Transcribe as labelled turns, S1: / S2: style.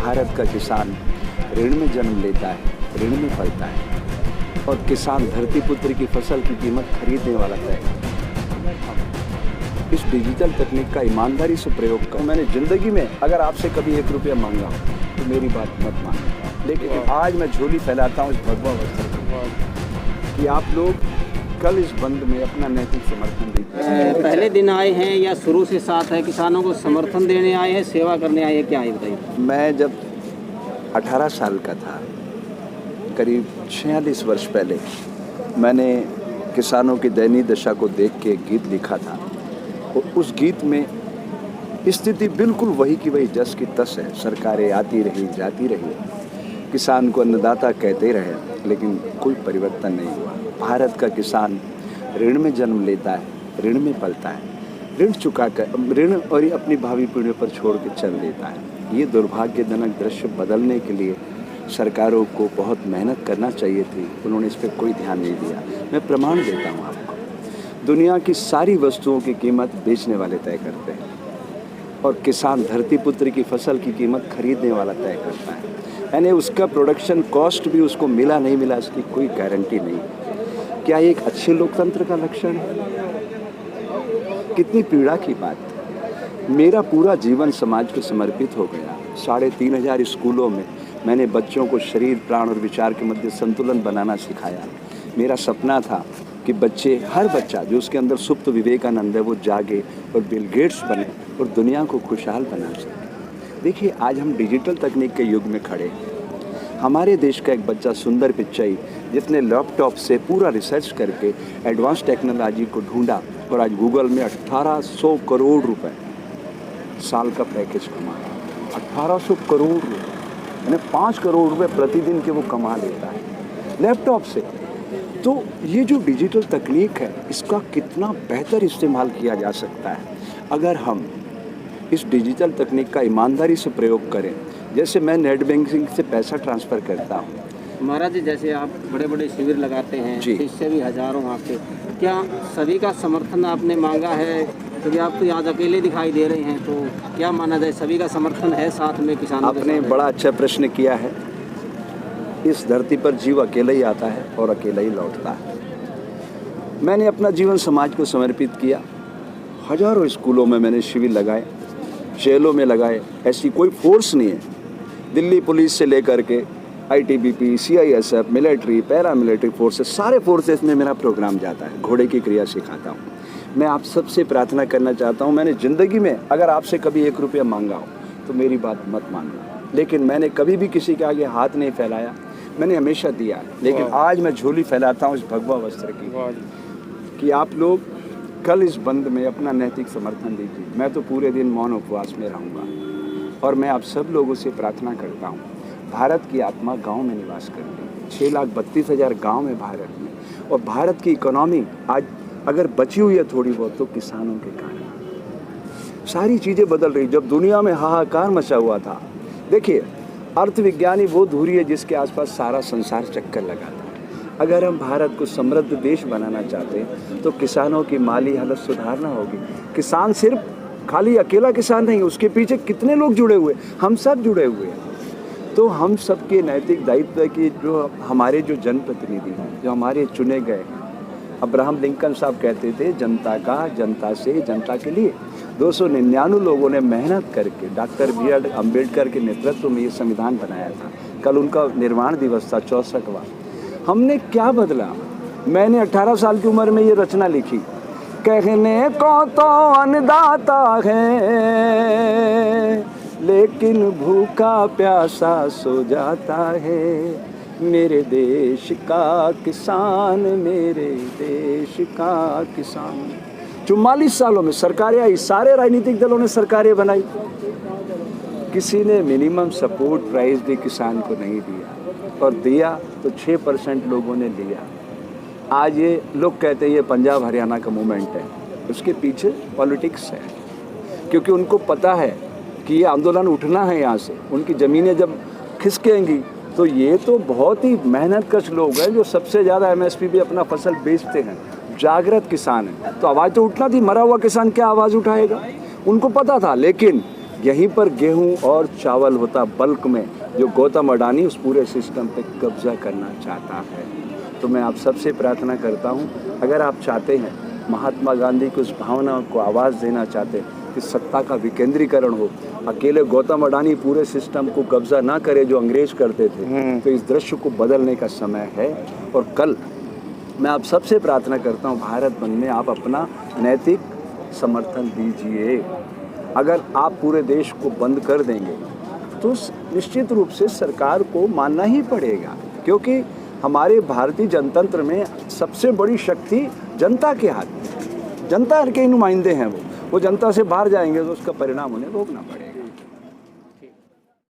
S1: भारत का किसान ऋण में जन्म लेता है, ऋण में पलता है और किसान धरती पुत्र की फसल की कीमत खरीदने वाला तय करता है। इस डिजिटल तकनीक का ईमानदारी से प्रयोग कर मैंने ज़िंदगी में अगर आपसे कभी 1 रुपया मांगा हो तो मेरी बात मत मानना, लेकिन आज मैं झोली फैलाता हूँ इस भगवा वस्त्र की कि आप लोग कल इस बंद में अपना नैतिक समर्थन दीजिए।
S2: पहले दिन आए हैं या शुरू से साथ है, किसानों को समर्थन देने आए हैं, सेवा करने आए हैं, क्या है बताइए।
S1: मैं जब 18 साल का था, करीब 46 वर्ष पहले, मैंने किसानों की दयनीय दशा को देख के एक गीत लिखा था। और उस गीत में स्थिति बिल्कुल वही की वही जस की तस है। सरकारें आती रही जाती रही, किसान को अन्नदाता कहते रहे, लेकिन कोई परिवर्तन नहीं हुआ। भारत का किसान ऋण में जन्म लेता है, ऋण में पलता है, ऋण चुकाकर ऋण और अपनी भावी पीढ़ियों पर छोड़ के चल देता है। ये दुर्भाग्यजनक दृश्य बदलने के लिए सरकारों को बहुत मेहनत करना चाहिए थी, उन्होंने इस पर कोई ध्यान नहीं दिया। मैं प्रमाण देता हूँ आपको, दुनिया की सारी वस्तुओं की कीमत बेचने वाले तय करते हैं और किसान धरती पुत्र की फसल की कीमत खरीदने वाला तय करता है। यानी उसका प्रोडक्शन कॉस्ट भी उसको मिला नहीं मिला इसकी कोई गारंटी नहीं। क्या ये एक अच्छे लोकतंत्र का लक्षण है? कितनी पीड़ा की बात। मेरा पूरा जीवन समाज को समर्पित हो गया। 3500 स्कूलों में मैंने बच्चों को शरीर, प्राण और विचार के मध्य संतुलन बनाना सिखाया। मेरा सपना था कि बच्चे, हर बच्चा जो उसके अंदर सुप्त विवेकानंद है वो जागे और बिल गेट्स बने और दुनिया को खुशहाल बना सके। देखिए, आज हम डिजिटल तकनीक के युग में खड़े हैं। हमारे देश का एक बच्चा सुंदर पिच्चई, जिसने लैपटॉप से पूरा रिसर्च करके एडवांस टेक्नोलॉजी को ढूंढा और आज गूगल में 1800 करोड़ रुपए साल का पैकेज कमा रहा है। 1800 करोड़ रुपए, यानी 5 करोड़ रुपए प्रतिदिन के वो कमा लेता है लैपटॉप से। तो ये जो डिजिटल तकनीक है, इसका कितना बेहतर इस्तेमाल किया जा सकता है अगर हम इस डिजिटल तकनीक का ईमानदारी से प्रयोग करें। जैसे मैं नेट बैंकिंग से पैसा ट्रांसफ़र करता हूँ।
S2: महाराज जी, जैसे आप बड़े बड़े शिविर लगाते हैं, इससे भी हजारों आपके, क्या सभी का समर्थन आपने मांगा है? क्योंकि आप तो आज अकेले दिखाई दे रहे हैं, तो क्या माना जाए, सभी का समर्थन है साथ में किसानों?
S1: आपने बड़ा अच्छा प्रश्न किया है। इस धरती पर जीव अकेला ही आता है और अकेला ही लौटता है। मैंने अपना जीवन समाज को समर्पित किया। हजारों स्कूलों में मैंने शिविर लगाए, जेलों में लगाए। ऐसी कोई फोर्स नहीं है, दिल्ली पुलिस से लेकर के ITBP, CISF, military, paramilitary forces, सारे फोर्सेस में मेरा प्रोग्राम जाता है। घोड़े की क्रिया सिखाता हूँ। मैं आप सबसे प्रार्थना करना चाहता हूँ, मैंने ज़िंदगी में अगर आपसे कभी 1 रुपया मांगा हो तो मेरी बात मत मानना, लेकिन मैंने कभी भी किसी के आगे हाथ नहीं फैलाया, मैंने हमेशा दिया। लेकिन आज मैं झोली फैलाता हूँ इस भगवा वस्त्र की कि आप लोग कल इस बंद में अपना नैतिक समर्थन दीजिए। मैं तो पूरे दिन मौन उपवास में रहूँगा और मैं आप सब लोगों से प्रार्थना करता हूँ, भारत की आत्मा गांव में निवास करती है। 6,32,000 गांव है भारत में, और भारत की इकोनॉमी आज अगर बची हुई है थोड़ी बहुत तो किसानों के कारण। सारी चीज़ें बदल रही। जब दुनिया में हाहाकार मचा हुआ था, देखिए, अर्थविज्ञानी वो धुरी है जिसके आसपास सारा संसार चक्कर लगाता है। अगर हम भारत को समृद्ध देश बनाना चाहते हैं तो किसानों की माली हालत सुधारना होगी। किसान सिर्फ खाली अकेला किसान नहीं, उसके पीछे कितने लोग जुड़े हुए, हम सब जुड़े हुए हैं। तो हम सबके नैतिक दायित्व है कि जो हमारे जो जनप्रतिनिधि हैं, जो हमारे चुने गए, अब्राहम लिंकन साहब कहते थे, जनता का, जनता से, जनता के लिए। 299 लोगों ने मेहनत करके डॉक्टर BR अम्बेडकर के नेतृत्व में ये संविधान बनाया था। कल उनका निर्माण दिवस था, 64वां। हमने क्या बदला? मैंने 18 साल की उम्र में ये रचना लिखी, कहने को तो अन्नदाता है लेकिन भूखा प्यासा सो जाता है, मेरे देश का किसान, मेरे देश का किसान। 44 सालों में सरकारें आई, सारे राजनीतिक दलों ने सरकारें बनाई, किसी ने मिनिमम सपोर्ट प्राइस भी किसान को नहीं दिया, और दिया तो 6% लोगों ने लिया। आज ये लोग कहते हैं ये पंजाब हरियाणा का मूवमेंट है, उसके पीछे पॉलिटिक्स है, क्योंकि उनको पता है कि ये आंदोलन उठना है यहाँ से। उनकी ज़मीनें जब खिसकेंगी तो ये तो बहुत ही मेहनतकश लोग हैं जो सबसे ज़्यादा MSP भी अपना फसल बेचते हैं, जागृत किसान है। तो आवाज़ तो उठना थी, मरा हुआ किसान क्या आवाज़ उठाएगा? उनको पता था, लेकिन यहीं पर गेहूं और चावल होता बल्क में, जो गौतम अडानी उस पूरे सिस्टम पे कब्जा करना चाहता है। तो मैं आप सबसे प्रार्थना करता हूं, अगर आप चाहते हैं, महात्मा गांधी की उस भावना को आवाज़ देना चाहते हैं कि सत्ता का विकेंद्रीकरण हो, अकेले गौतम अडानी पूरे सिस्टम को कब्जा ना करे जो अंग्रेज करते थे, तो इस दृश्य को बदलने का समय है। और कल मैं आप सबसे प्रार्थना करता हूं, भारत बंद में आप अपना नैतिक समर्थन दीजिए। अगर आप पूरे देश को बंद कर देंगे तो निश्चित रूप से सरकार को मानना ही पड़ेगा, क्योंकि हमारे भारतीय जनतंत्र में सबसे बड़ी शक्ति जनता के हाथ में, जनता के नुमाइंदे हैं। वो जनता से बाहर जाएंगे तो उसका परिणाम उन्हें भोगना पड़ेगा।